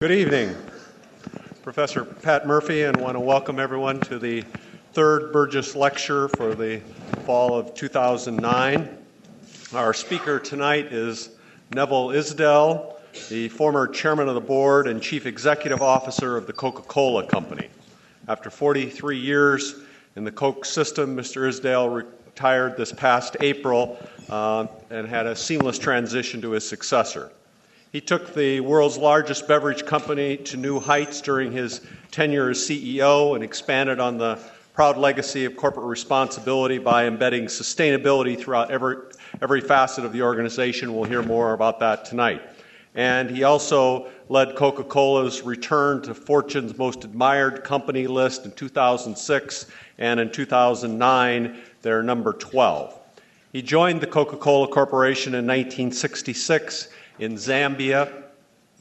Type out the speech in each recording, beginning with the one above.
Good evening. Professor Pat Murphy, and want to welcome everyone to the third Berges lecture for the fall of 2009. Our speaker tonight is Neville Isdell, the former chairman of the board and chief executive officer of the Coca-Cola Company. After 43 years in the Coke system, Mr. Isdell retired this past April and had a seamless transition to his successor. He took the world's largest beverage company to new heights during his tenure as CEO and expanded on the proud legacy of corporate responsibility by embedding sustainability throughout every facet of the organization. We'll hear more about that tonight. And he also led Coca-Cola's return to Fortune's most admired company list in 2006, and in 2009, they're number 12. He joined the Coca-Cola Corporation in 1966 in Zambia,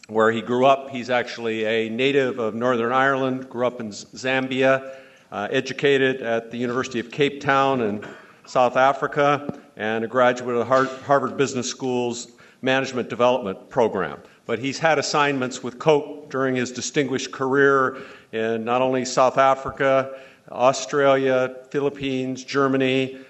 where he grew up. He's actually a native of Northern Ireland, grew up in Zambia, educated at the University of Cape Town in South Africa, and a graduate of the Harvard Business School's Management Development Program. But he's had assignments with Coke during his distinguished career in not only South Africa, Australia, Philippines, Germany,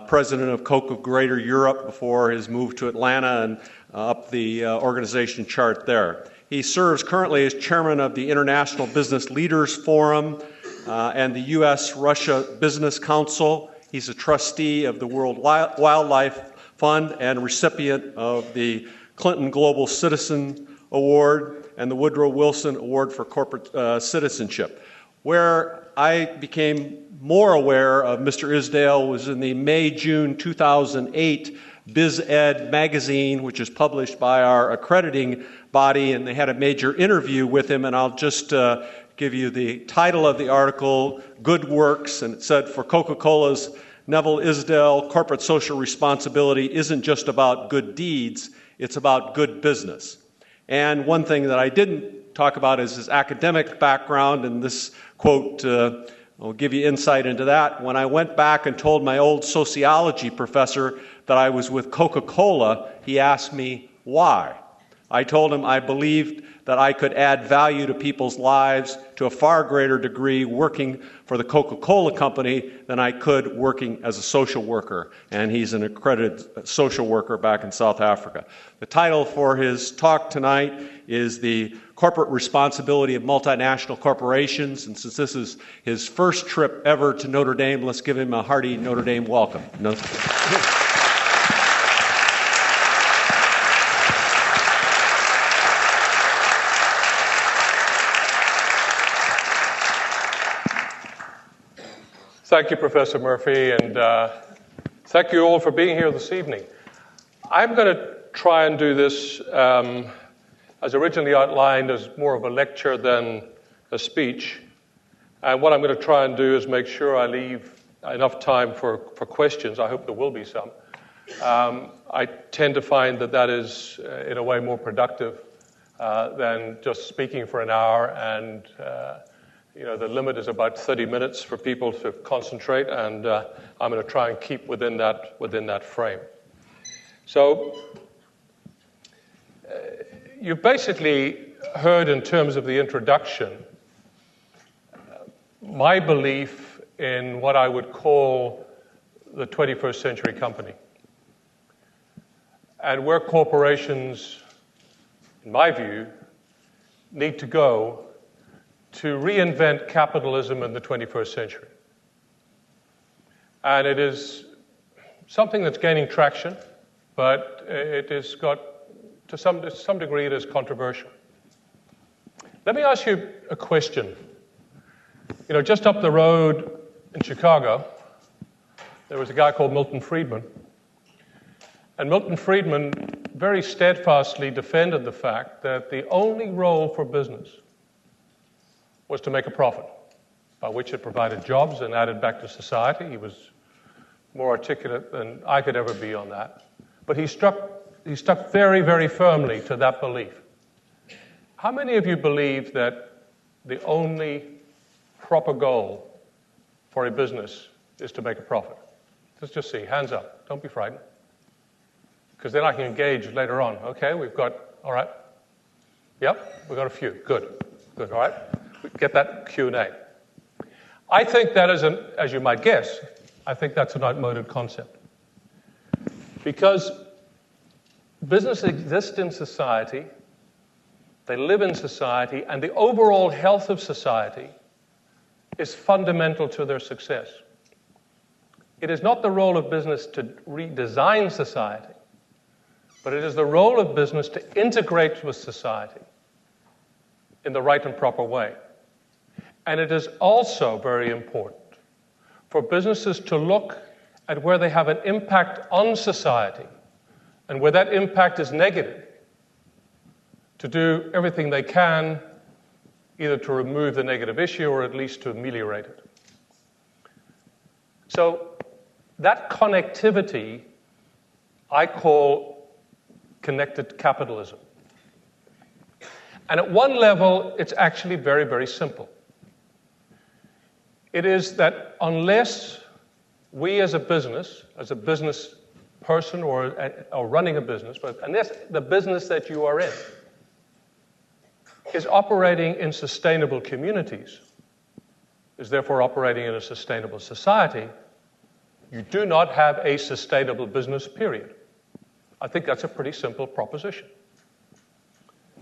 president of Coke of Greater Europe before his move to Atlanta and up the organization chart there. He serves currently as chairman of the International Business Leaders Forum and the U.S.-Russia Business Council. He's a trustee of the World Wildlife Fund and recipient of the Clinton Global Citizen Award and the Woodrow Wilson Award for Corporate Citizenship. Where I became more aware of Mr. Isdell was in the May-June 2008 BizEd magazine, which is published by our accrediting body, and they had a major interview with him, and I'll just give you the title of the article, Good Works, and it said, for Coca-Cola's Neville Isdell, corporate social responsibility isn't just about good deeds, it's about good business. And one thing that I didn't talk about is his academic background, and this quote will give you insight into that. When I went back and told my old sociology professor that I was with Coca-Cola, he asked me why. I told him I believed that I could add value to people's lives to a far greater degree working for the Coca-Cola Company than I could working as a social worker. And he's an accredited social worker back in South Africa. The title for his talk tonight is The Corporate Responsibility of Multinational Corporations. And since this is his first trip ever to Notre Dame, let's give him a hearty Notre Dame welcome. Thank you, Professor Murphy, and thank you all for being here this evening. I'm going to try and do this as originally outlined as more of a lecture than a speech. And what I'm going to try and do is make sure I leave enough time for questions. I hope there will be some. I tend to find that is, in a way, more productive than just speaking for an hour, and the limit is about 30 minutes for people to concentrate, and I'm going to try and keep within that frame. So you've basically heard in terms of the introduction my belief in what I would call the 21st century company, and where corporations, in my view, need to go to reinvent capitalism in the 21st century. And it is something that's gaining traction, but it has got, to some degree, it is controversial. Let me ask you a question. Just up the road in Chicago, there was a guy called Milton Friedman. And Milton Friedman very steadfastly defended the fact that the only role for business was to make a profit, by which it provided jobs and added back to society. He was more articulate than I could ever be on that. But he stuck very, very firmly to that belief. How many of you believe that the only proper goal for a business is to make a profit? Let's just see. Hands up. Don't be frightened. Because then I can engage later on. Okay, we've got, all right. Yep, we got a few. Good. Good, all right. Get that Q&A. I think that is, as you might guess, I think that's an outmoded concept. Because business exists in society, they live in society, and the overall health of society is fundamental to their success. It is not the role of business to redesign society, but it is the role of business to integrate with society in the right and proper way. And it is also very important for businesses to look at where they have an impact on society and where that impact is negative, to do everything they can either to remove the negative issue or at least to ameliorate it. So that connectivity I call connected capitalism. And at one level, it's actually very, very simple. It is that unless we as a business person or running a business, but unless the business that you are in is operating in sustainable communities, is therefore operating in a sustainable society, you do not have a sustainable business, period. I think that's a pretty simple proposition.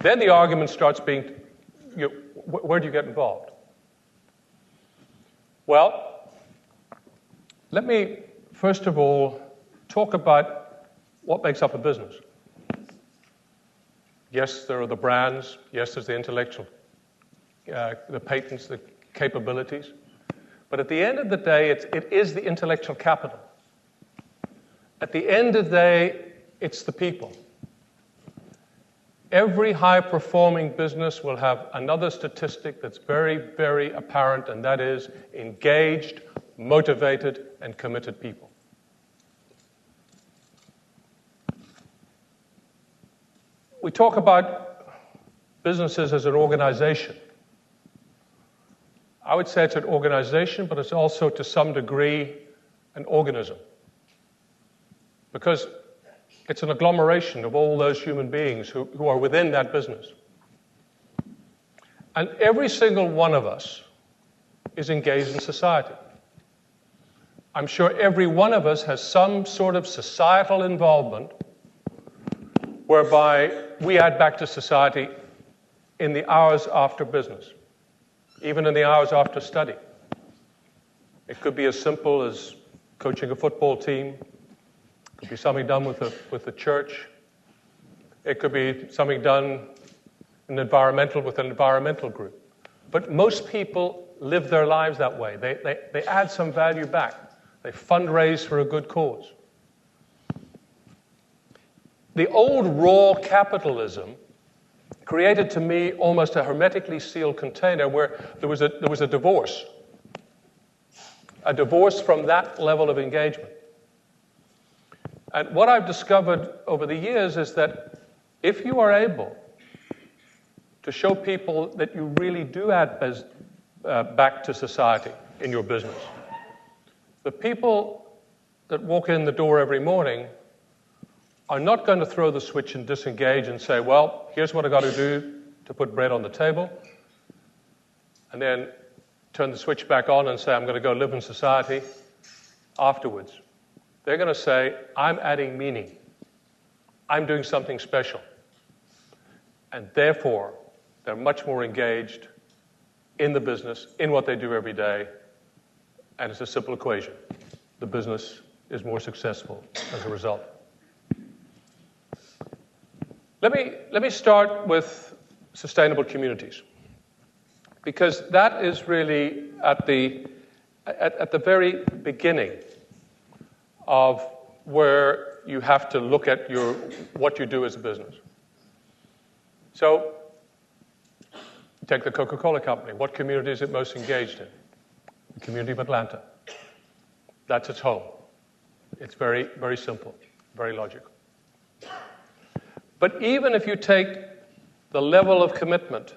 Then the argument starts being, where do you get involved? Well, let me first of all talk about what makes up a business. Yes, there are the brands. Yes, there's the intellectual, the patents, the capabilities. But at the end of the day, it is the intellectual capital. At the end of the day, it's the people. Every high-performing business will have another statistic that's very, very apparent, and that is engaged, motivated, and committed people. We talk about businesses as an organization. I would say it's an organization, but it's also to some degree an organism. Because it's an agglomeration of all those human beings who are within that business. And every single one of us is engaged in society. I'm sure every one of us has some sort of societal involvement whereby we add back to society in the hours after business, even in the hours after study. It could be as simple as coaching a football team. It could be something done with the church. It could be something done with an environmental group. But most people live their lives that way. They add some value back. They fundraise for a good cause. The old raw capitalism created to me almost a hermetically sealed container where there was a divorce from that level of engagement. And what I've discovered over the years is that if you are able to show people that you really do add back to society in your business, the people that walk in the door every morning are not going to throw the switch and disengage and say, well, here's what I got to do to put bread on the table, and then turn the switch back on and say, I'm going to go live in society afterwards. They're going to say, I'm adding meaning. I'm doing something special. And therefore, they're much more engaged in the business, in what they do every day, and it's a simple equation. The business is more successful as a result. Let me start with sustainable communities, because that is really at the very beginning of where you have to look at what you do as a business. So, take the Coca-Cola company. What community is it most engaged in? The community of Atlanta. That's its home. It's very, very simple, very logical. But even if you take the level of commitment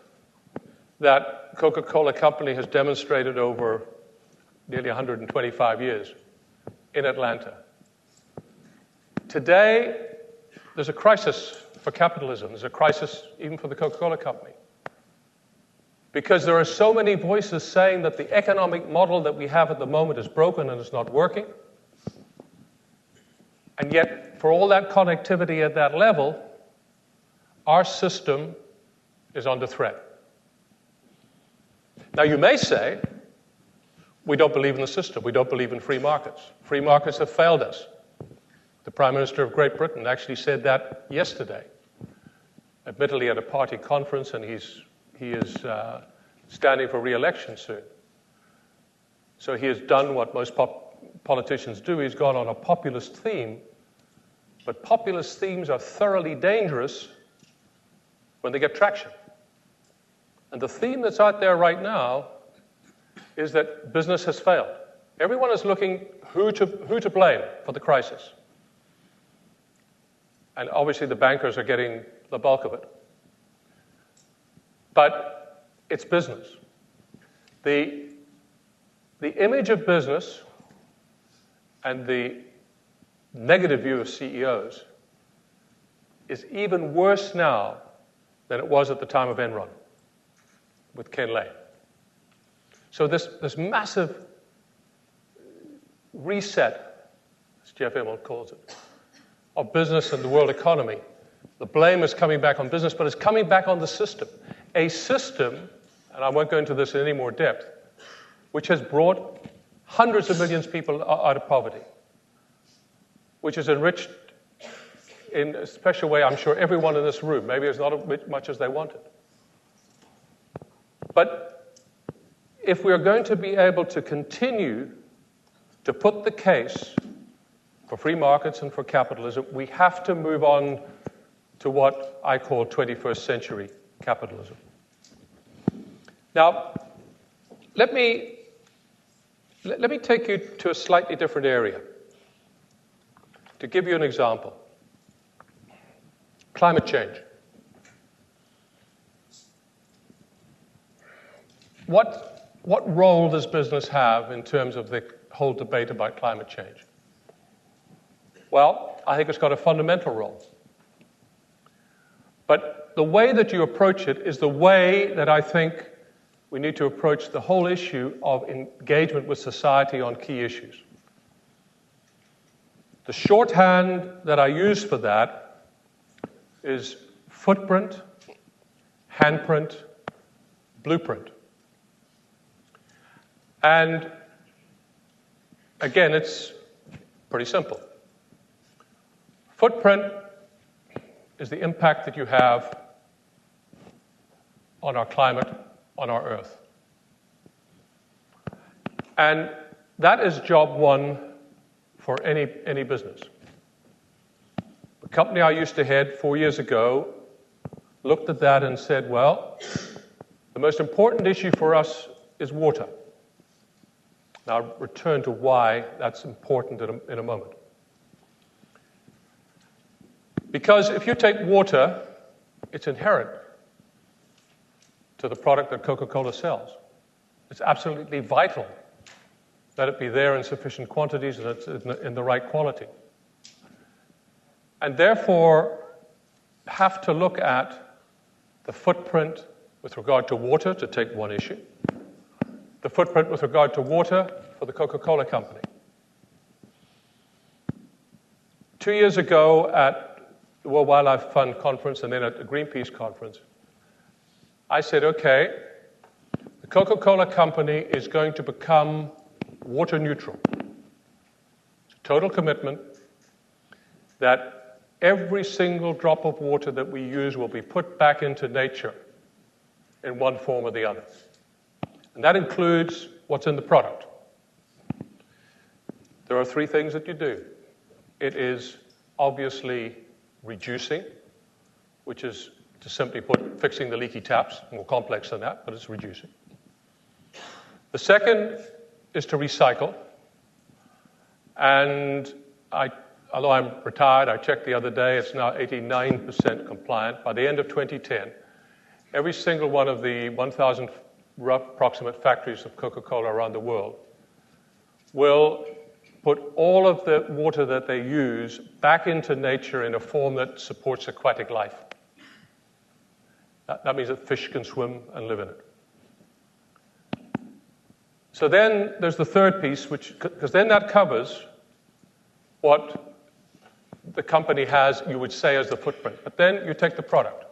that Coca-Cola company has demonstrated over nearly 125 years in Atlanta, today there's a crisis for capitalism. There's a crisis even for the Coca-Cola company. Because there are so many voices saying that the economic model that we have at the moment is broken and is not working. And yet, for all that connectivity at that level, our system is under threat. Now, you may say, we don't believe in the system. We don't believe in free markets. Free markets have failed us. The Prime Minister of Great Britain actually said that yesterday, admittedly at a party conference, and he is standing for re-election soon. So he has done what most politicians do. He's gone on a populist theme. But populist themes are thoroughly dangerous when they get traction. And the theme that's out there right now is that business has failed. Everyone is looking who to blame for the crisis. And obviously the bankers are getting the bulk of it. But it's business. The image of business and the negative view of CEOs is even worse now than it was at the time of Enron with Ken Lay. So this massive reset, as Jeff Immelt calls it, of business and the world economy, the blame is coming back on business, but it's coming back on the system. A system, and I won't go into this in any more depth, which has brought hundreds of millions of people out of poverty, which has enriched in a special way, I'm sure, everyone in this room. Maybe it's not as much as they wanted. But if we're going to be able to continue to put the case for free markets and for capitalism, we have to move on to what I call 21st century capitalism. Now, let me take you to a slightly different area. To give you an example, climate change. What role does business have in terms of the whole debate about climate change? Well, I think it's got a fundamental role. But the way that you approach it is the way that I think we need to approach the whole issue of engagement with society on key issues. The shorthand that I use for that is footprint, handprint, blueprint. And again, it's pretty simple. Footprint is the impact that you have on our climate, on our Earth. And that is job one for any business. The company I used to head 4 years ago looked at that and said, well, the most important issue for us is water. Now, I'll return to why that's important in a moment. Because if you take water, it's inherent to the product that Coca-Cola sells. It's absolutely vital that it be there in sufficient quantities and it's in the right quality. And therefore, have to look at the footprint with regard to water, to take one issue, the footprint with regard to water for the Coca-Cola company. 2 years ago at the World Wildlife Fund conference and then at the Greenpeace conference, I said, okay, the Coca-Cola company is going to become water neutral. It's a total commitment that every single drop of water that we use will be put back into nature in one form or the other. And that includes what's in the product. There are three things that you do. It is obviously reducing, which is, to simply put, fixing the leaky taps, more complex than that, but it's reducing. The second is to recycle. And although I'm retired, I checked the other day, it's now 89% compliant. By the end of 2010, every single one of the 1,000 rough approximate factories of Coca-Cola around the world will put all of the water that they use back into nature in a form that supports aquatic life. That means that fish can swim and live in it. So then there's the third piece, because then that covers what the company has, you would say, as the footprint. But then you take the product.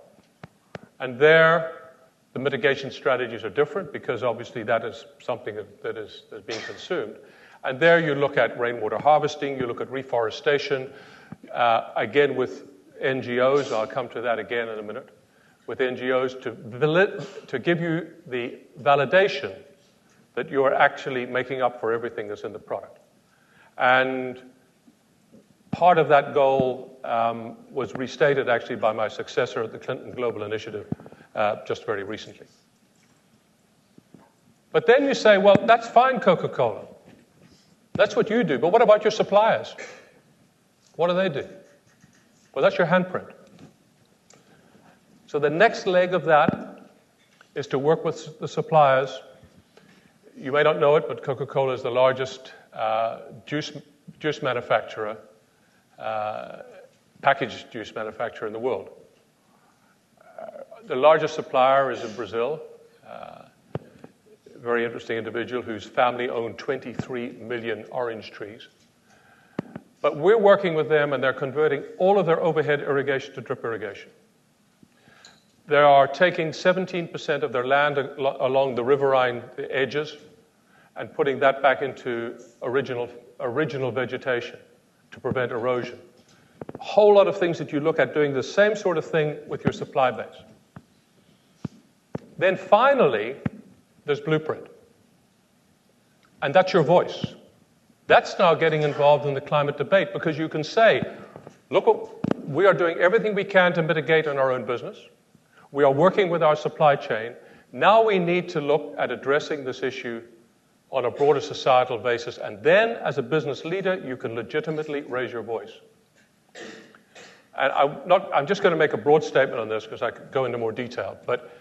And there, the mitigation strategies are different, because obviously that is something that is being consumed. And there you look at rainwater harvesting, you look at reforestation, again with NGOs, I'll come to that again in a minute, with NGOs to give you the validation that you are actually making up for everything that's in the product. And part of that goal was restated actually by my successor at the Clinton Global Initiative just very recently. But then you say, well, that's fine, Coca-Cola. That's what you do, but what about your suppliers? What do they do? Well, that's your handprint. So the next leg of that is to work with the suppliers. You may not know it, but Coca-Cola is the largest juice manufacturer, packaged juice manufacturer in the world. The largest supplier is in Brazil. Very interesting individual whose family owned 23 million orange trees. But we're working with them, and they're converting all of their overhead irrigation to drip irrigation. They are taking 17% of their land along the riverine edges and putting that back into original vegetation to prevent erosion. A whole lot of things that you look at doing the same sort of thing with your supply base. Then finally, there's blueprint. And that's your voice. That's now getting involved in the climate debate, because you can say, look, we are doing everything we can to mitigate in our own business. We are working with our supply chain. Now we need to look at addressing this issue on a broader societal basis. And then, as a business leader, you can legitimately raise your voice. And I'm just going to make a broad statement on this because I could go into more detail. But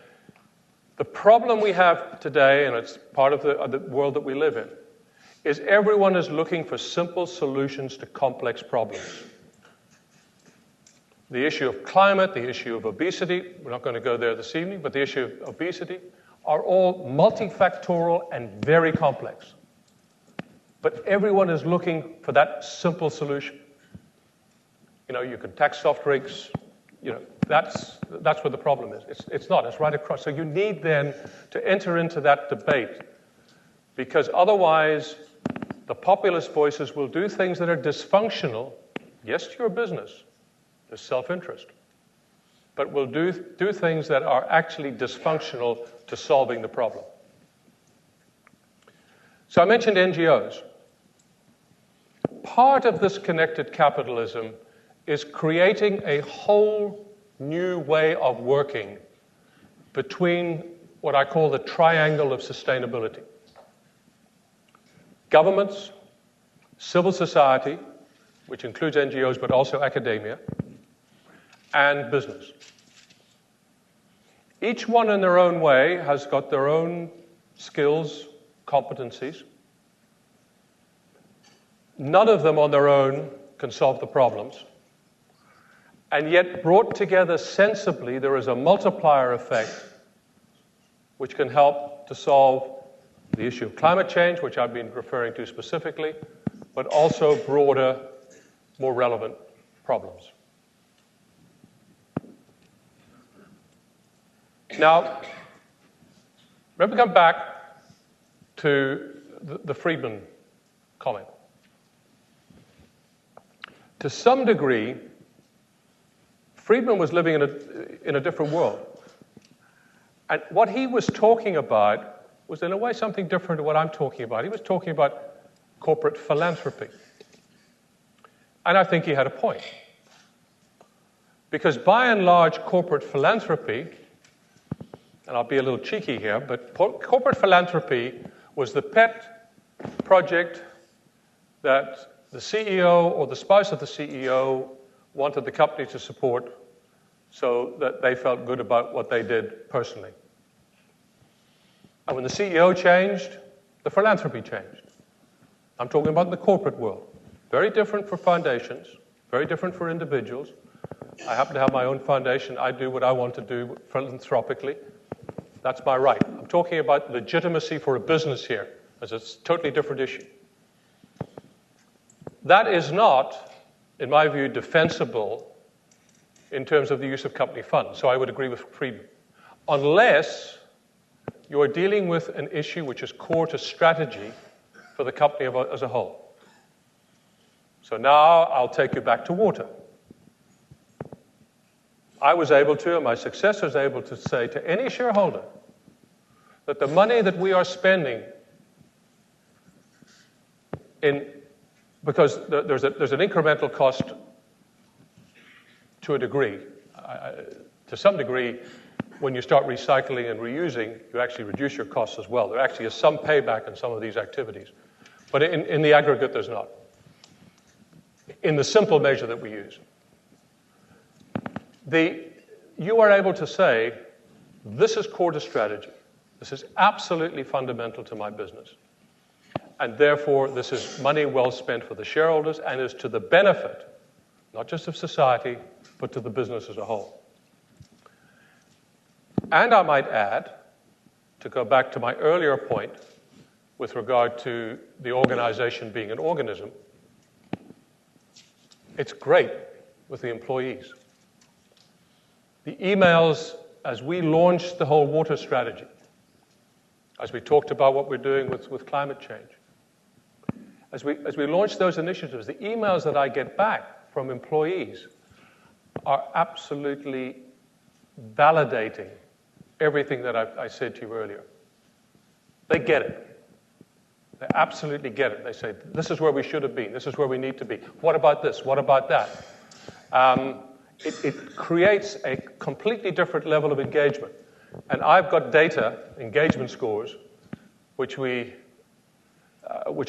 the problem we have today, and it's part of the world that we live in, is everyone is looking for simple solutions to complex problems. The issue of climate, the issue of obesity, we're not going to go there this evening, but the issue of obesity are all multifactorial and very complex. But everyone is looking for that simple solution. You know, you can tax soft drinks, you know, that's where the problem is. It's not, it's right across. So you need then to enter into that debate, because otherwise the populist voices will do things that are dysfunctional, yes, to your business, there's self-interest, but will do things that are actually dysfunctional to solving the problem. So I mentioned NGOs. Part of this connected capitalism is creating a whole new way of working between what I call the triangle of sustainability. Governments, civil society, which includes NGOs but also academia, and business. Each one in their own way has got their own skills, competencies. None of them on their own can solve the problems. And yet, brought together sensibly, there is a multiplier effect which can help to solve the issue of climate change, which I've been referring to specifically, but also broader, more relevant problems. Now, let me come back to the Friedman comment. To some degree, Friedman was living in a different world. And what he was talking about was, in a way, something different to what I'm talking about. He was talking about corporate philanthropy. And I think he had a point. Because by and large, corporate philanthropy, and I'll be a little cheeky here, but corporate philanthropy was the pet project that the CEO or the spouse of the CEO wanted the company to support so that they felt good about what they did personally. And when the CEO changed, the philanthropy changed. I'm talking about the corporate world. Very different for foundations, very different for individuals. I happen to have my own foundation. I do what I want to do philanthropically. That's my right. I'm talking about legitimacy for a business here, as a totally different issue. That is not, in my view, defensible in terms of the use of company funds. So I would agree with Frieden. Unless you're dealing with an issue which is core to strategy for the company as a whole. So now I'll take you back to water. I was able to, and my successor is able to say to any shareholder that the money that we are spending because there's an incremental cost to a degree. To some degree, when you start recycling and reusing, you actually reduce your costs as well. There actually is some payback in some of these activities. But in the aggregate, there's not. In the simple measure that we use. You are able to say, this is core to strategy. This is absolutely fundamental to my business. And therefore, this is money well spent for the shareholders and is to the benefit, not just of society, but to the business as a whole. And I might add, to go back to my earlier point with regard to the organization being an organism, it's great with the employees. The emails, as we launched the whole water strategy, as we talked about what we're doing with climate change, as we launched those initiatives, the emails that I get back from employees are absolutely validating everything that I said to you earlier. They get it. They absolutely get it. They say, this is where we should have been. This is where we need to be. What about this? What about that? It creates a completely different level of engagement. And I've got data, engagement scores, which are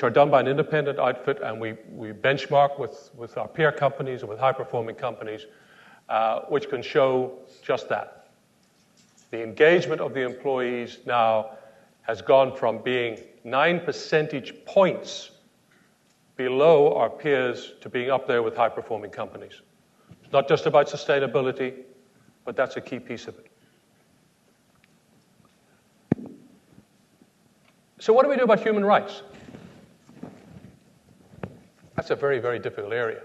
done by an independent outfit, and we benchmark with our peer companies and with high-performing companies, which can show just that. The engagement of the employees now has gone from being 9 percentage points below our peers to being up there with high-performing companies. It's not just about sustainability, but that's a key piece of it. So what do we do about human rights? That's a very, very difficult area.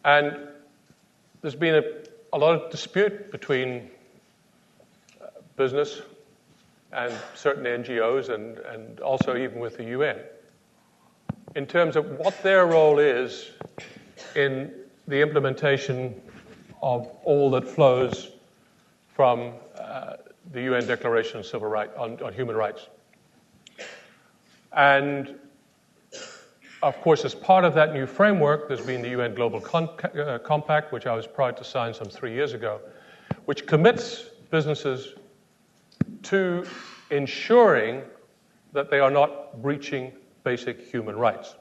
And there's been a lot of dispute between business and certain NGOs and also even with the UN in terms of what their role is in the implementation of all that flows from the UN Declaration on Civil Rights, on human rights. And of course, as part of that new framework, there's been the UN Global Compact, which I was proud to sign some 3 years ago, which commits businesses to ensuring that they are not breaching basic human rights,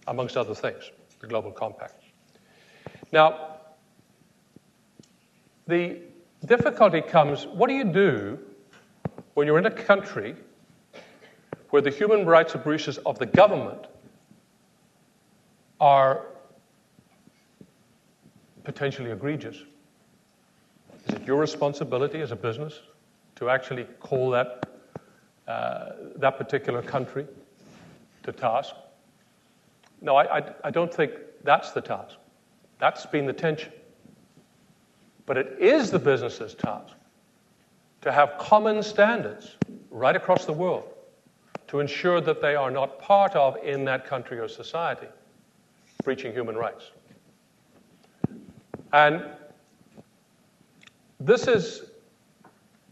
amongst other things, the Global Compact. Now, the difficulty comes, what do you do when you're in a country where the human rights abuses of the government are potentially egregious? Is it your responsibility as a business to actually call that particular country to task? No, I don't think that's the task. That's been the tension. But it is the business's task to have common standards right across the world to ensure that they are not part of, in that country or society, breaching human rights. And this is,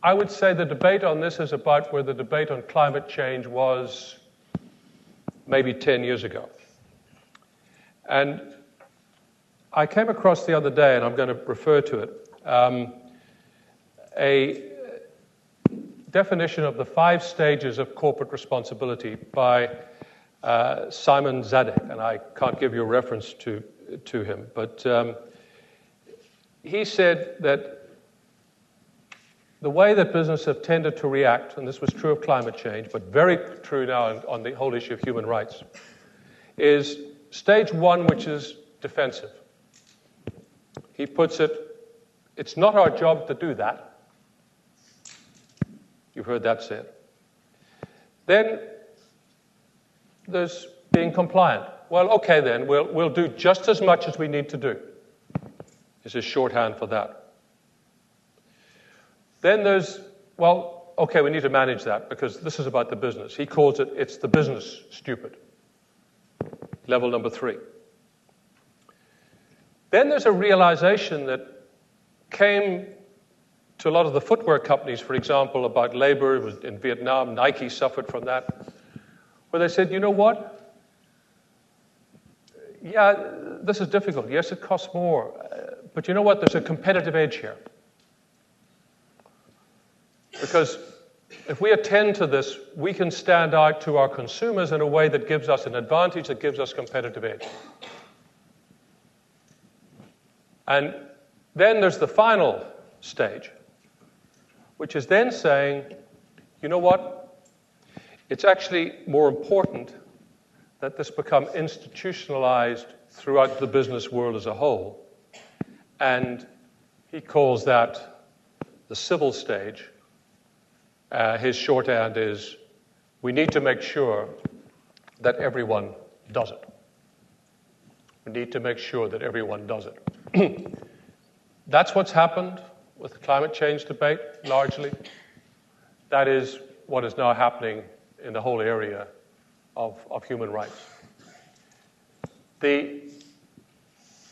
I would say the debate on this is about where the debate on climate change was maybe 10 years ago. And I came across the other day, and I'm going to refer to it, a definition of the 5 stages of corporate responsibility by Simon Zadek, and I can't give you a reference to him, but he said that the way that business have tended to react, and this was true of climate change, but very true now on the whole issue of human rights, is stage one, which is defensive. He puts it, it's not our job to do that. You've heard that said. Then there's being compliant. Well, okay then, we'll do just as much as we need to do. This is shorthand for that. Then there's, well, okay, we need to manage that because this is about the business. He calls it, it's the business stupid. Level number 3. Then there's a realization that came to a lot of the footwear companies, for example, about labor. It was in Vietnam. Nike suffered from that, where they said, you know what? Yeah, this is difficult. Yes, it costs more. But you know what? There's a competitive edge here. Because if we attend to this, we can stand out to our consumers in a way that gives us an advantage, that gives us competitive edge. And then there's the final stage, which is then saying, you know what? It's actually more important that this become institutionalized throughout the business world as a whole. And he calls that the civil stage. His shorthand is, we need to make sure that everyone does it. We need to make sure that everyone does it. That's what's happened with the climate change debate, largely. That is what is now happening in the whole area of human rights. The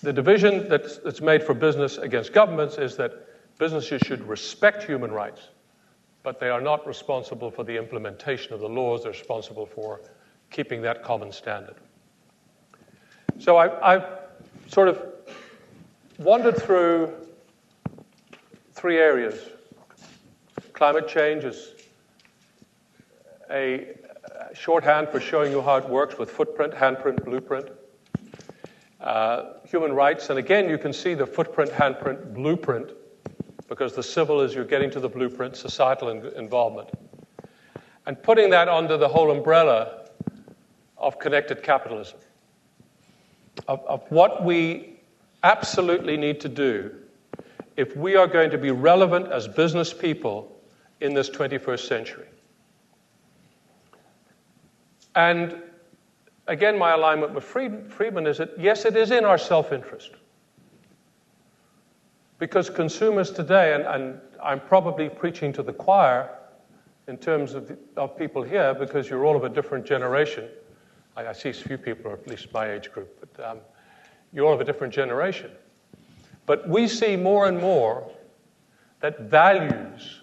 division that's made for business against governments is that businesses should respect human rights, but they are not responsible for the implementation of the laws. They're responsible for keeping that common standard. So I've sort of wandered through 3 areas. Climate change is a shorthand for showing you how it works with footprint, handprint, blueprint. Human rights, and again, you can see the footprint, handprint, blueprint, because the civil is you're getting to the blueprint, societal involvement. And putting that under the whole umbrella of connected capitalism, of what we absolutely need to do if we are going to be relevant as business people in this 21st century. And again, my alignment with Friedman is that, yes, it is in our self-interest. Because consumers today, and I'm probably preaching to the choir in terms of people here, because you're all of a different generation. I see a few people, or at least my age group, but you're all of a different generation. But we see more and more that values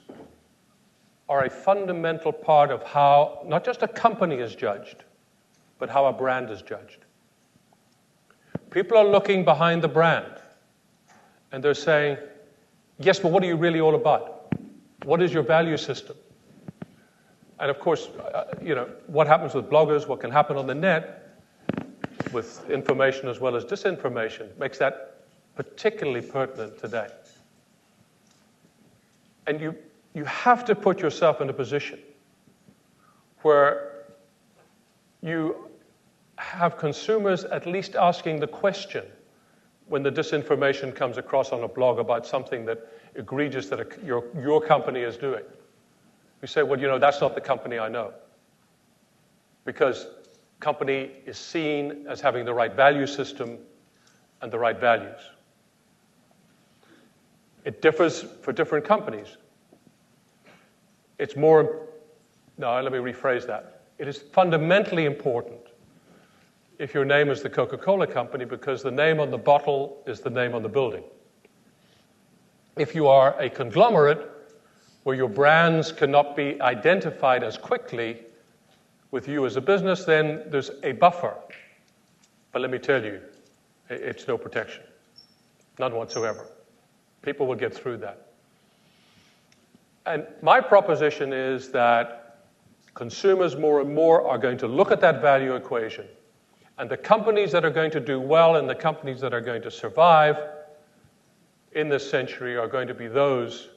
are a fundamental part of how not just a company is judged, but how a brand is judged. People are looking behind the brand. And they're saying, yes, but what are you really all about? What is your value system? And of course, what happens with bloggers, what can happen on the net with information as well as disinformation makes that particularly pertinent today. And you have to put yourself in a position where you have consumers at least asking the question when the disinformation comes across on a blog about something that egregious that your company is doing. We say, well, that's not the company I know. Because company is seen as having the right value system and the right values. It differs for different companies. Let me rephrase that. It is fundamentally important if your name is the Coca-Cola company, because the name on the bottle is the name on the building. If you are a conglomerate where your brands cannot be identified as quickly with you as a business, then there's a buffer. But let me tell you, it's no protection. None whatsoever. People will get through that. And my proposition is that consumers more and more are going to look at that value equation. And the companies that are going to do well and the companies that are going to survive in this century are going to be those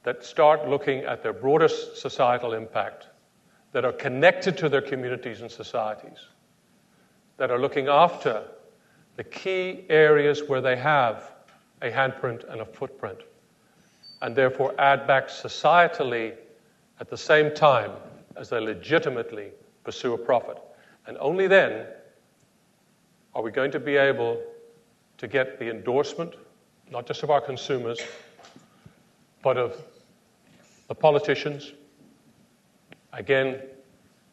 that start looking at their broadest societal impact, that are connected to their communities and societies, that are looking after the key areas where they have a handprint and a footprint, and therefore add back societally at the same time as they legitimately pursue a profit. And only then are we going to be able to get the endorsement, not just of our consumers, but of the politicians, again,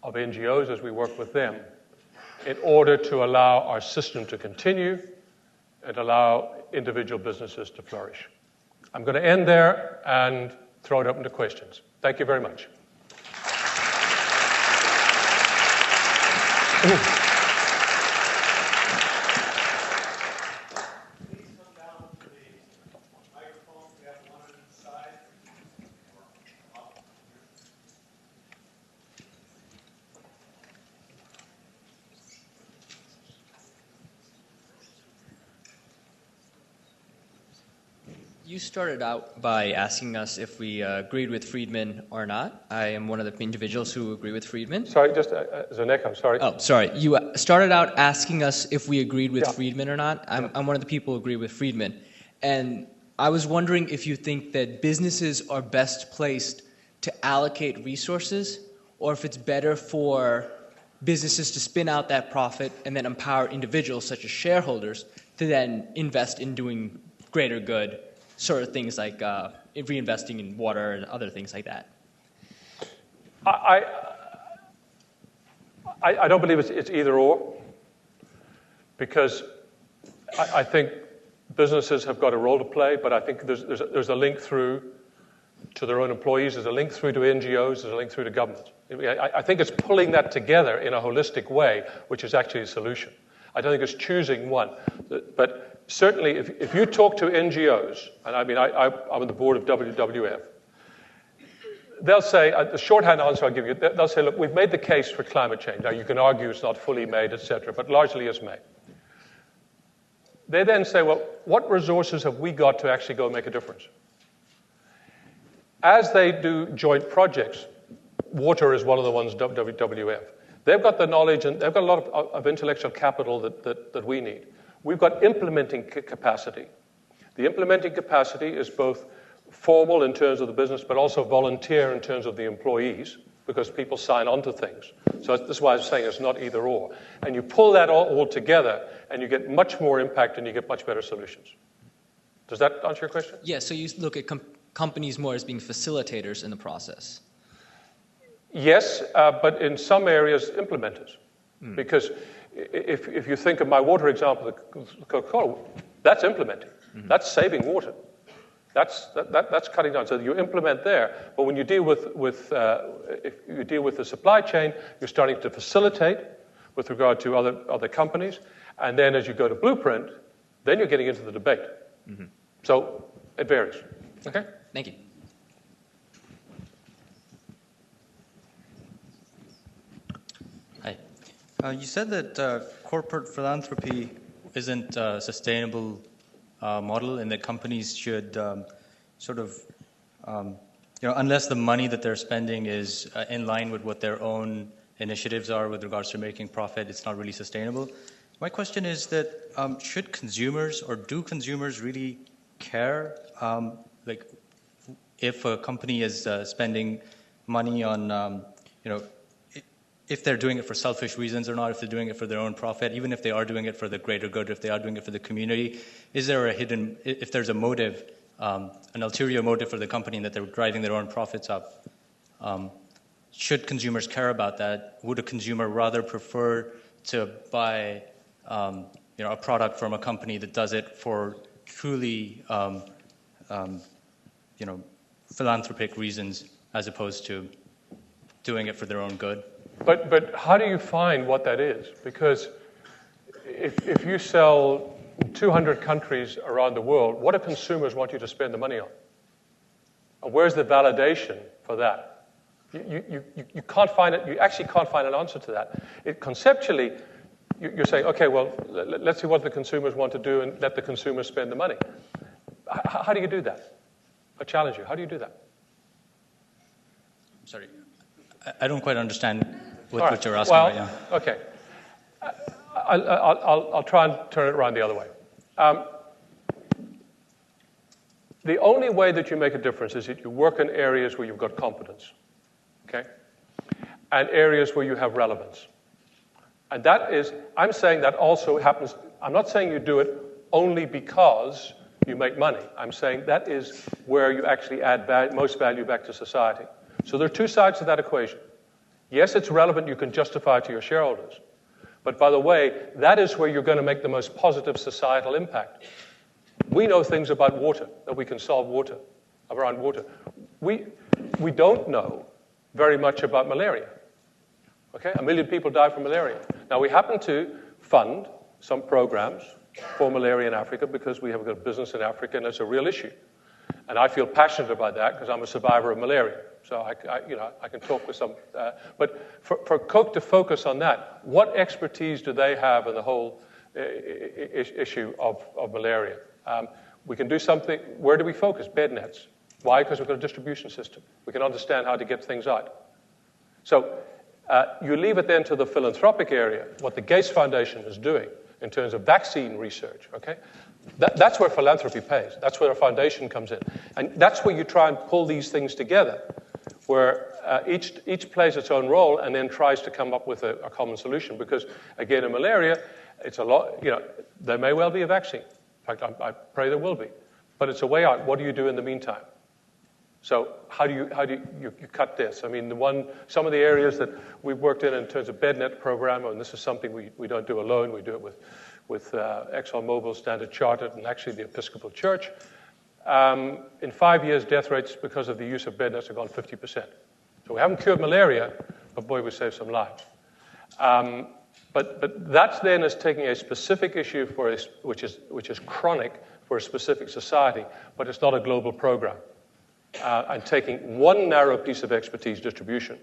of NGOs as we work with them, in order to allow our system to continue and allow individual businesses to flourish. I'm going to end there and throw it open to questions. Thank you very much. You started out by asking us if we agreed with Friedman or not. I am one of the individuals who agree with Friedman. Sorry, just as an echo, sorry. Oh, sorry. You started out asking us if we agreed with Friedman or not. I'm one of the people who agree with Friedman. And I was wondering if you think that businesses are best placed to allocate resources, or if it's better for businesses to spin out that profit and then empower individuals, such as shareholders, to then invest in doing greater good, sort of things like reinvesting in water and other things like that. I don't believe it's either or, because I think businesses have got a role to play, but I think there's a link through to their own employees, there's a link through to NGOs, there's a link through to government. I think it's pulling that together in a holistic way, which is actually a solution. I don't think it's choosing one. But certainly, if you talk to NGOs, and I mean, I'm on the board of WWF, they'll say, the shorthand answer I'll give you, they'll say, look, we've made the case for climate change. Now, you can argue it's not fully made, etc., but largely it's made. They then say, well, what resources have we got to actually go make a difference? As they do joint projects, water is one of the ones, WWF, they've got the knowledge and they've got a lot of intellectual capital that we need. We've got implementing capacity. The implementing capacity is both formal in terms of the business, but also volunteer in terms of the employees, because people sign on to things. So this is why I'm saying it's not either or. And you pull that all together, and you get much more impact and you get much better solutions. Does that answer your question? Yeah, so you look at companies more as being facilitators in the process. Yes, but in some areas, implementers. Because if you think of my water example, the Coca-Cola, that's implementing. That's saving water. That's cutting down. So you implement there, but when you deal with if you deal with the supply chain, you're starting to facilitate with regard to other companies, and then as you go to blueprint, then you're getting into the debate. So it varies. Okay. Thank you. Hi. You said that corporate philanthropy isn't a sustainable model, and that companies should unless the money that they're spending is in line with what their own initiatives are with regards to making profit, it's not really sustainable. My question is that should consumers, or do consumers really care, if a company is spending money on, if they're doing it for selfish reasons or not, if they're doing it for their own profit, even if they are doing it for the greater good, if they are doing it for the community, is there if there's a motive, an ulterior motive for the company and that they're driving their own profits up, should consumers care about that? Would a consumer rather prefer to buy, a product from a company that does it for truly, philanthropic reasons, as opposed to doing it for their own good? But how do you find what that is? Because if you sell in 200 countries around the world, what do consumers want you to spend the money on? And where's the validation for that? You can't find it. You actually can't find an answer to that. Conceptually, you're saying, okay, well, let's see what the consumers want to do and let the consumers spend the money. How do you do that? I challenge you. How do you do that? Sorry, I don't quite understand what you're asking right now. Okay. I'll try and turn it around the other way. The only way that you make a difference is that you work in areas where you've got competence, okay, and areas where you have relevance. And that is, I'm saying that also happens, I'm not saying you do it only because you make money. I'm saying that is where you actually add most value back to society. So there are two sides to that equation. Yes, it's relevant, you can justify it to your shareholders. But by the way, that is where you're going to make the most positive societal impact. We know things about water, that we can solve water, around water. We don't know very much about malaria. Okay? 1 million people die from malaria. Now, we happen to fund some programs for malaria in Africa because we have got a business in Africa and it's a real issue. And I feel passionate about that because I'm a survivor of malaria. So I can talk with some. But for Coke to focus on that, what expertise do they have in the whole issue of malaria? We can do something. Where do we focus? Bed nets. Why? Because we've got a distribution system. We can understand how to get things out. So you leave it then to the philanthropic area, what the Gates Foundation is doing in terms of vaccine research, okay? That's where philanthropy pays. That's where a foundation comes in. And that's where you try and pull these things together, where each plays its own role and then tries to come up with a common solution. Because, again, in malaria, it's a lot, there may well be a vaccine. In fact, I pray there will be. But it's a way out. What do you do in the meantime? So how do you cut this? I mean, some of the areas that we've worked in terms of bed net program, and this is something we don't do alone. We do it with ExxonMobil, Standard Chartered, and actually the Episcopal Church. In 5 years, death rates because of the use of bed nets have gone 50%. So we haven't cured malaria, but boy, we saved some lives. But that then is taking a specific issue which is chronic for a specific society, but it's not a global program. And taking one narrow piece of expertise, distribution,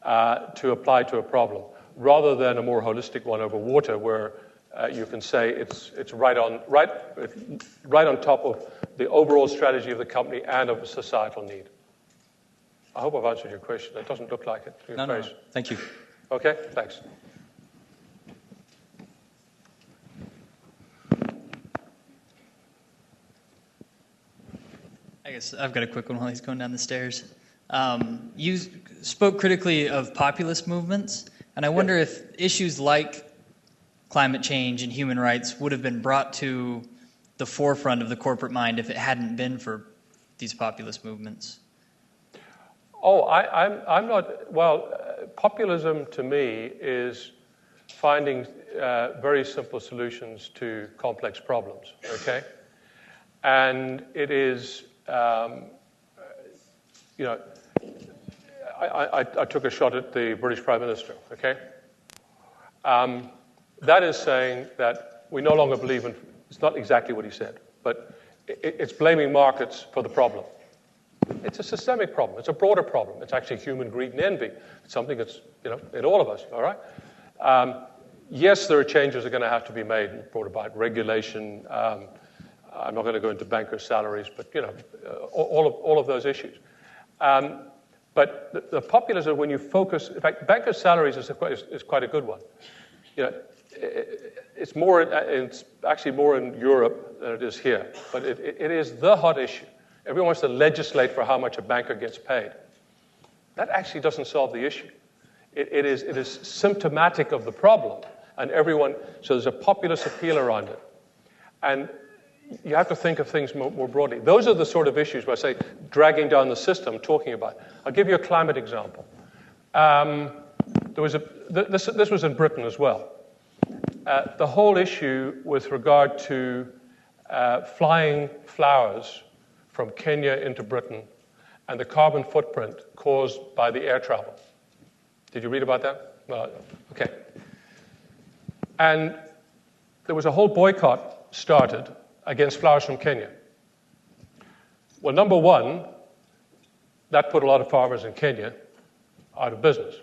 to apply to a problem, rather than a more holistic one over water, where you can say it's right on top of the overall strategy of the company and of a societal need. I hope I've answered your question. It doesn't look like it. No. Thank you. Okay, thanks. I guess I've got a quick one while he's going down the stairs. You spoke critically of populist movements, and I wonder if issues like climate change and human rights would have been brought to the forefront of the corporate mind if it hadn't been for these populist movements. Oh, I'm not. Well, populism to me is finding very simple solutions to complex problems. Okay, and it is. I took a shot at the British Prime Minister, okay? That is saying that we no longer believe in, it's not exactly what he said, but it's blaming markets for the problem. It's a systemic problem. It's a broader problem. It's actually human greed and envy. It's something that's, in all of us, all right? Yes, there are changes that are going to have to be made, brought about regulation. I'm not going to go into bankers' salaries, but all of those issues. But the populism, when you focus, in fact, bankers' salaries is quite a good one. It's actually more in Europe than it is here, but it is the hot issue. Everyone wants to legislate for how much a banker gets paid. That actually doesn't solve the issue. It is symptomatic of the problem, and so there's a populist appeal around it. And you have to think of things more broadly. Those are the sort of issues where I say dragging down the system, talking about. I'll give you a climate example. This was in Britain as well. The whole issue with regard to flying flowers from Kenya into Britain and the carbon footprint caused by the air travel. Did you read about that? Okay. And there was a whole boycott started against flowers from Kenya. Well, number one, that put a lot of farmers in Kenya out of business.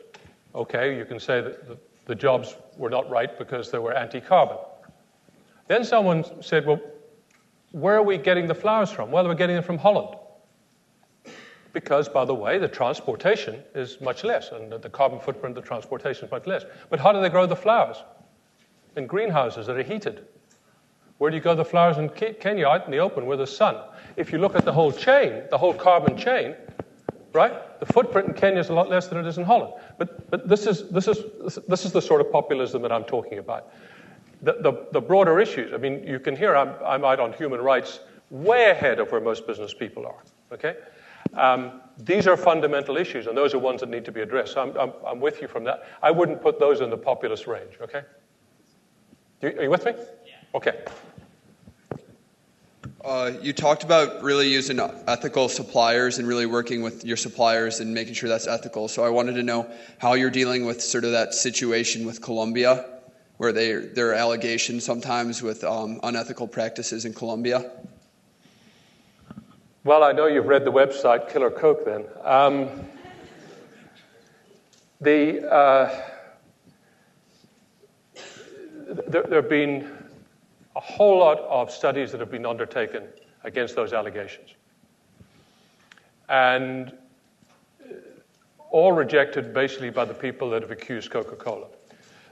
Okay, you can say that the jobs were not right because they were anti-carbon. Then someone said, well, where are we getting the flowers from? Well, we're getting them from Holland. because, by the way, the transportation is much less, and the carbon footprint of the transportation is much less. But how do they grow the flowers? In greenhouses that are heated. Where do you grow the flowers in Kenya? Out in the open with the sun. If you look at the whole chain, the whole carbon chain, right? The footprint in Kenya is a lot less than it is in Holland. But this is the sort of populism that I'm talking about. The broader issues. I mean, you can hear I'm out on human rights way ahead of where most business people are. Okay, these are fundamental issues, and those are ones that need to be addressed. So I'm with you from that. I wouldn't put those in the populist range. Okay, are you with me? Yeah. Okay. You talked about really using ethical suppliers and really working with your suppliers and making sure that's ethical. So I wanted to know how you're dealing with sort of that situation with Colombia, where there are allegations sometimes with unethical practices in Colombia. Well, I know you've read the website Killer Coke then. There have been a whole lot of studies that have been undertaken against those allegations. And all rejected basically by the people that have accused Coca-Cola.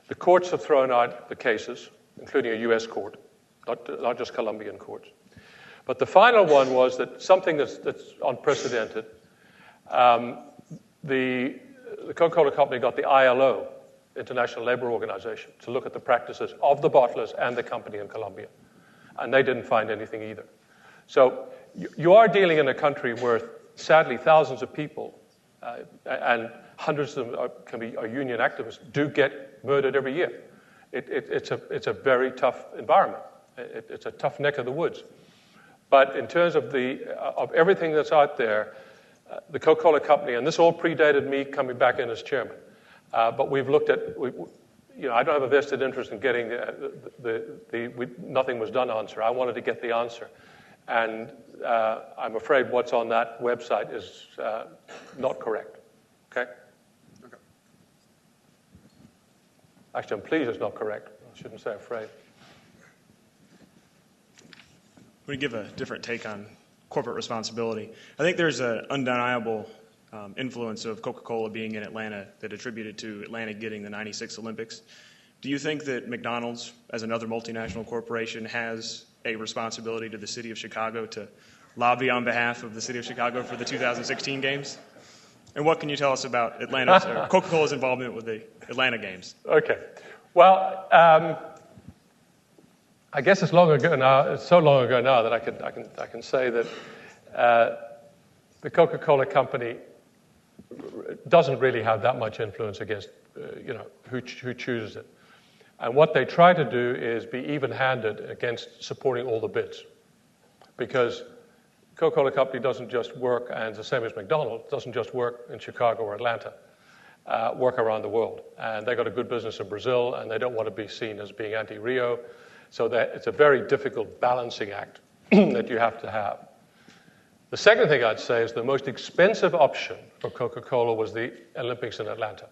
The courts have thrown out the cases, including a U.S. court, not just Colombian courts. But the final one was that something that's unprecedented. The Coca-Cola company got the ILO, International Labour Organization, to look at the practices of the bottlers and the company in Colombia. And they didn't find anything either. So you are dealing in a country where, sadly, thousands of people and hundreds of them are union activists do get murdered every year. It's a very tough environment. It's a tough neck of the woods. But in terms of everything that's out there, the Coca-Cola company, and this all predated me coming back in as chairman, but we've looked at, I don't have a vested interest in getting the nothing was done answer. I wanted to get the answer. And I'm afraid what's on that website is not correct. Okay? Actually, I'm pleased it's not correct. I shouldn't say afraid. We give a different take on corporate responsibility. I think there's an undeniable influence of Coca-Cola being in Atlanta that attributed to Atlanta getting the '96 Olympics. Do you think that McDonald's, as another multinational corporation, has a responsibility to the city of Chicago to lobby on behalf of the city of Chicago for the 2016 games? And what can you tell us about Coca-Cola's involvement with the Atlanta games? Okay. Well, I guess it's long ago now. It's so long ago now that I can say that the Coca-Cola company doesn't really have that much influence against who chooses it. And what they try to do is be even-handed against supporting all the bids, because Coca-Cola company doesn't just work, and it's the same as McDonald's, doesn't just work in Chicago or Atlanta, work around the world. And they got a good business in Brazil, and they don't want to be seen as being anti-Rio. So it's a very difficult balancing act that you have to have. The second thing I'd say is the most expensive option for Coca-Cola was the Olympics in Atlanta,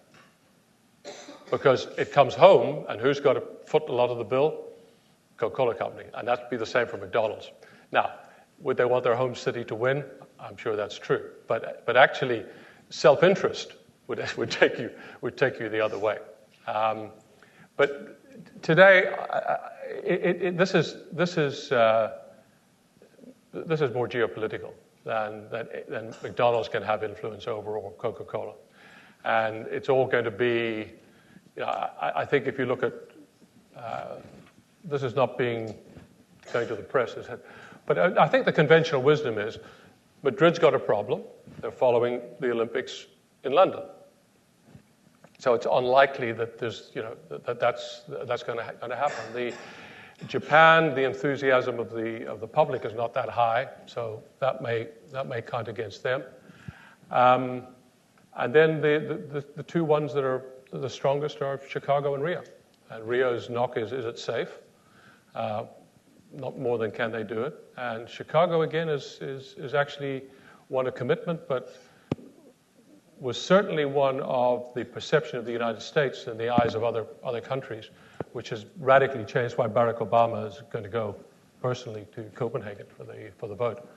because it comes home, and who's got to foot a lot of the bill? Coca-Cola company, and that'd be the same for McDonald's. Now, would they want their home city to win? I'm sure that's true, but actually, self-interest would take you the other way. But today, this is more geopolitical than McDonald's can have influence over, or Coca-Cola, and it's all going to be. I think if you look at this is not going to the press, but I think the conventional wisdom is Madrid's got a problem. They're following the Olympics in London. So it's unlikely that there's, that's going to happen. Japan, the enthusiasm of the public is not that high, so that may count against them. And then the two ones that are the strongest are Chicago and Rio. And Rio's knock is it safe? Not more than can they do it. And Chicago again is actually won a commitment, but was certainly one of the perception of the United States in the eyes of other countries, which has radically changed why Barack Obama is going to go personally to Copenhagen for the vote.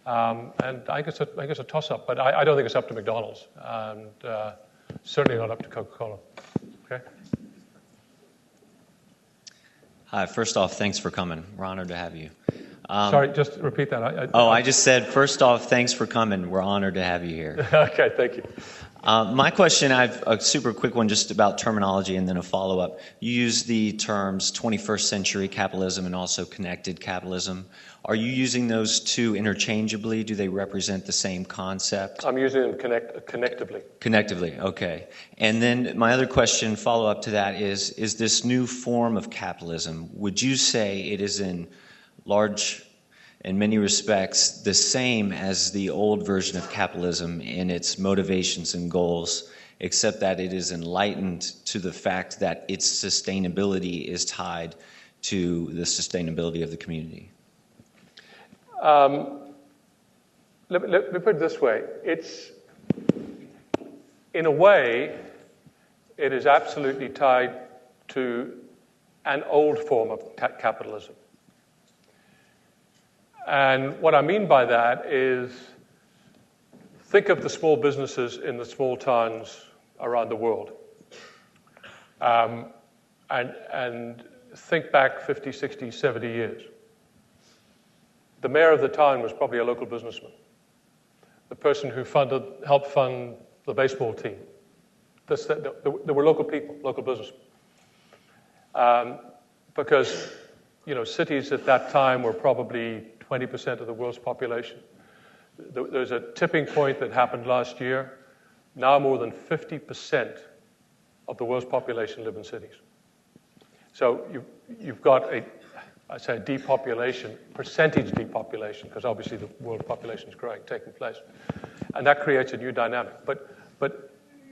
And I guess a toss-up, but I don't think it's up to McDonald's, and certainly not up to Coca-Cola. Okay. Hi, first off, thanks for coming. We're honored to have you. Sorry, just repeat that. I just said, first off, thanks for coming. We're honored to have you here. Okay, thank you. My question, I have a super quick one just about terminology and then a follow-up. You use the terms 21st century capitalism and also connected capitalism. Are you using those two interchangeably? Do they represent the same concept? I'm using them connectively. Connectively, okay. And then my other question, follow-up to that is this new form of capitalism, would you say it is in many respects, the same as the old version of capitalism in its motivations and goals, except that it is enlightened to the fact that its sustainability is tied to the sustainability of the community? Let me put it this way. In a way, it is absolutely tied to an old form of capitalism. And what I mean by that is, think of the small businesses in the small towns around the world. And think back 50, 60, 70 years. The mayor of the town was probably a local businessman. The person who helped fund the baseball team. There were local people, local businessmen. Because, cities at that time were probably 20% of the world's population. There's a tipping point that happened last year. Now more than 50% of the world's population live in cities. So you've got a depopulation, percentage depopulation, because obviously the world population is growing, taking place. And that creates a new dynamic. But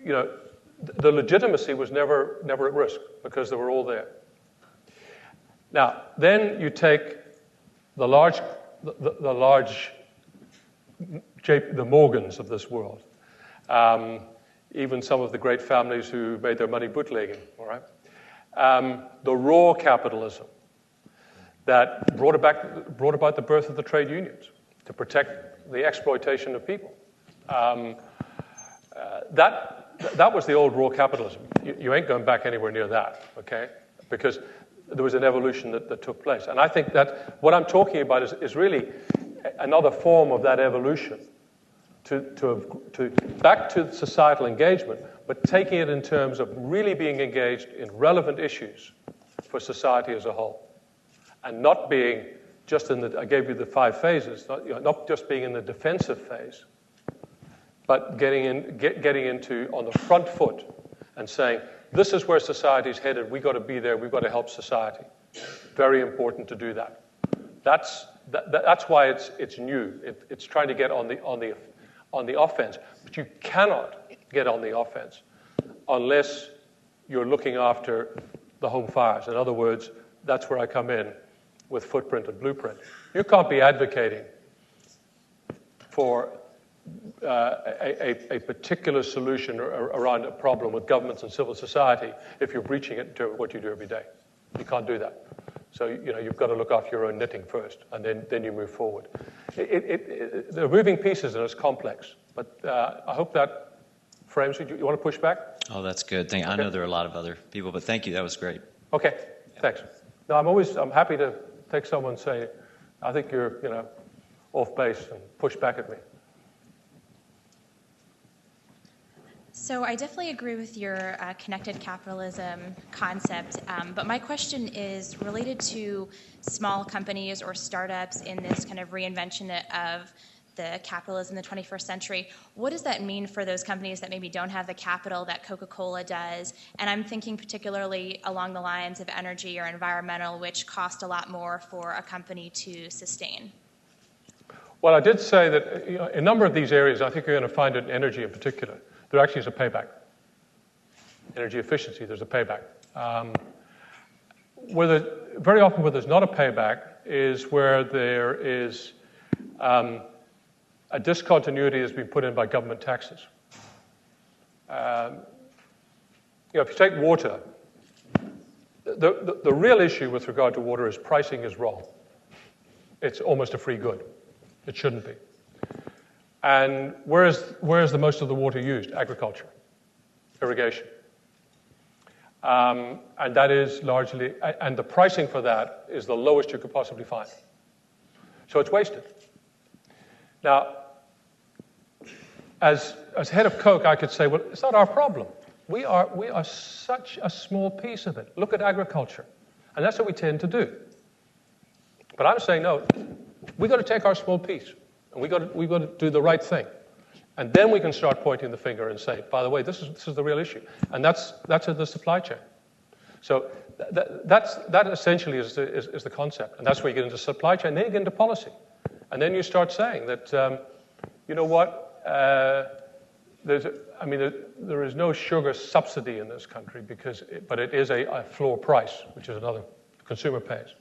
the legitimacy was never at risk because they were all there. Now, then you take the Morgans of this world, even some of the great families who made their money bootlegging, all right? The raw capitalism that brought about the birth of the trade unions to protect the exploitation of people. That was the old raw capitalism. You ain't going back anywhere near that, okay? Because there was an evolution that took place. And I think that what I'm talking about is really another form of that evolution to back to societal engagement, but taking it in terms of really being engaged in relevant issues for society as a whole. And not being just I gave you the 5 phases, not just being in the defensive phase, but getting into on the front foot and saying, this is where society's headed. We've got to be there. We've got to help society. Very important to do that. That's why it's new. It's trying to get on the offense. But you cannot get on the offense unless you're looking after the home fires. In other words, that's where I come in with footprint and blueprint. You can't be advocating for a particular solution around a problem with governments and civil society if you're breaching it to what you do every day. You can't do that. So you've got to look after your own knitting first, and then you move forward. There are moving pieces and it's complex, but I hope that frames it. You want to push back? Oh, that's good. I know there are a lot of other people, but thank you. That was great. Okay, thanks. No, I'm happy to take someone and say, I think you're off base and push back at me. So I definitely agree with your connected capitalism concept, but my question is related to small companies or startups in this kind of reinvention of the capitalism in the 21st century. What does that mean for those companies that maybe don't have the capital that Coca-Cola does? And I'm thinking particularly along the lines of energy or environmental, which cost a lot more for a company to sustain. Well, I did say that in a number of these areas, I think you're going to find it in energy in particular, there actually is a payback. Energy efficiency, there's a payback. Very often where there's not a payback is where there is a discontinuity has been put in by government taxes. If you take water, the real issue with regard to water is pricing is wrong. It's almost a free good. It shouldn't be. And where is the most of the water used? Agriculture, irrigation. And that is largely, and the pricing for that is the lowest you could possibly find. So it's wasted. Now, as head of Coke, I could say, well, it's not our problem. We are such a small piece of it. Look at agriculture. And that's what we tend to do. But I'm saying, no, we've got to take our small piece, and we've got to do the right thing. And then we can start pointing the finger and say, by the way, this is the real issue. And that's in the supply chain. So that essentially is the concept. And that's where you get into supply chain. Then you get into policy. And then you start saying that, you know what, there is no sugar subsidy in this country, but it is a floor price, which is another the consumer pays.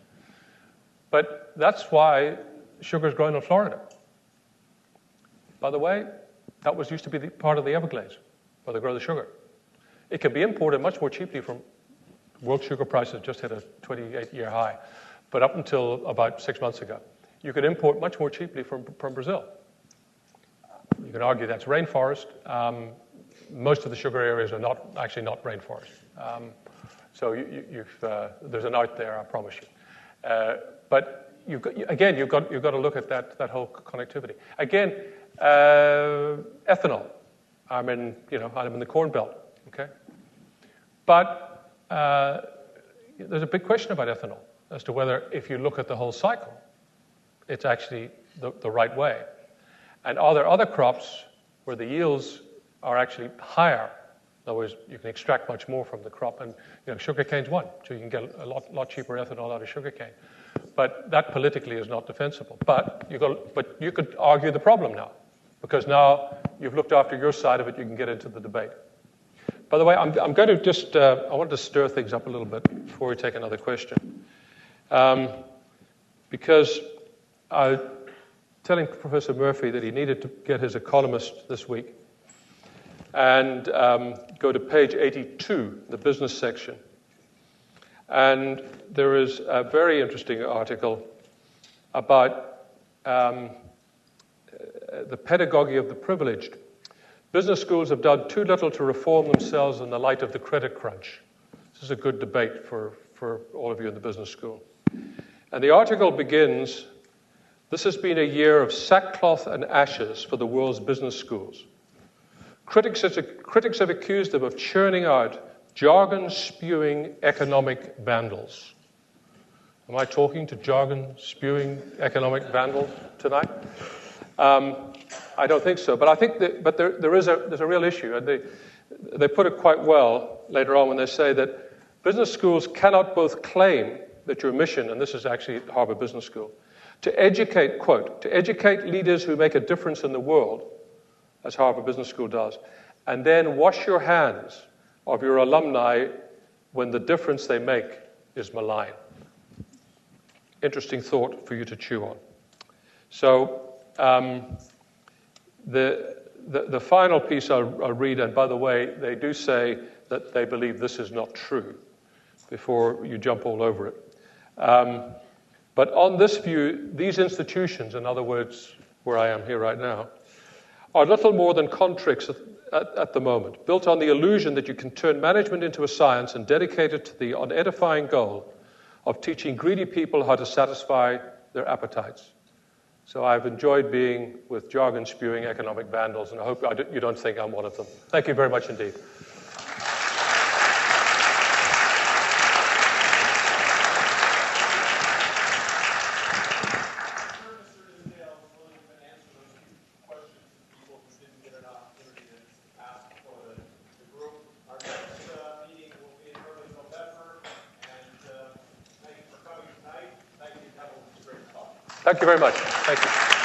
But that's why sugar is grown in Florida. By the way, that used to be part of the Everglades, where they grow the sugar. It can be imported much more cheaply from world sugar prices just hit a 28-year high. But up until about 6 months ago, you could import much more cheaply from Brazil. You can argue that's rainforest. Most of the sugar areas are not rainforest. So there's an art there, I promise you. But you've got to look at that whole connectivity. Again, ethanol. I'm in the Corn Belt, okay? But there's a big question about ethanol as to whether, if you look at the whole cycle, it's actually the right way. And are there other crops where the yields are actually higher? In other words, you can extract much more from the crop, and sugarcane's one, so you can get a lot cheaper ethanol out of sugarcane. But that politically is not defensible. But you could argue the problem now, because now you've looked after your side of it. You can get into the debate. By the way, I'm going to just I want to stir things up a little bit before we take another question, because I telling Professor Murphy that he needed to get his Economist this week and go to page 82, the business section. And there is a very interesting article about the pedagogy of the privileged. Business schools have done too little to reform themselves in the light of the credit crunch. This is a good debate for all of you in the business school. And the article begins, "This has been a year of sackcloth and ashes for the world's business schools. Critics have accused them of churning out jargon-spewing economic vandals." Am I talking to jargon-spewing economic vandals tonight? I don't think so, but I think there's a real issue, and they put it quite well later on when they say that business schools cannot both claim that your mission, and this is actually Harvard Business School, to educate, quote, to educate leaders who make a difference in the world, as Harvard Business School does, and then wash your hands of your alumni when the difference they make is malign. Interesting thought for you to chew on. So the final piece I'll read, and by the way, they do say that they believe this is not true before you jump all over it. But on this view, these institutions, in other words, where I am here right now, are little more than con tricks at the moment, built on the illusion that you can turn management into a science and dedicate it to the unedifying goal of teaching greedy people how to satisfy their appetites. So I've enjoyed being with jargon-spewing economic vandals, and I hope you don't think I'm one of them. Thank you very much indeed. Thank you very much. Thank you.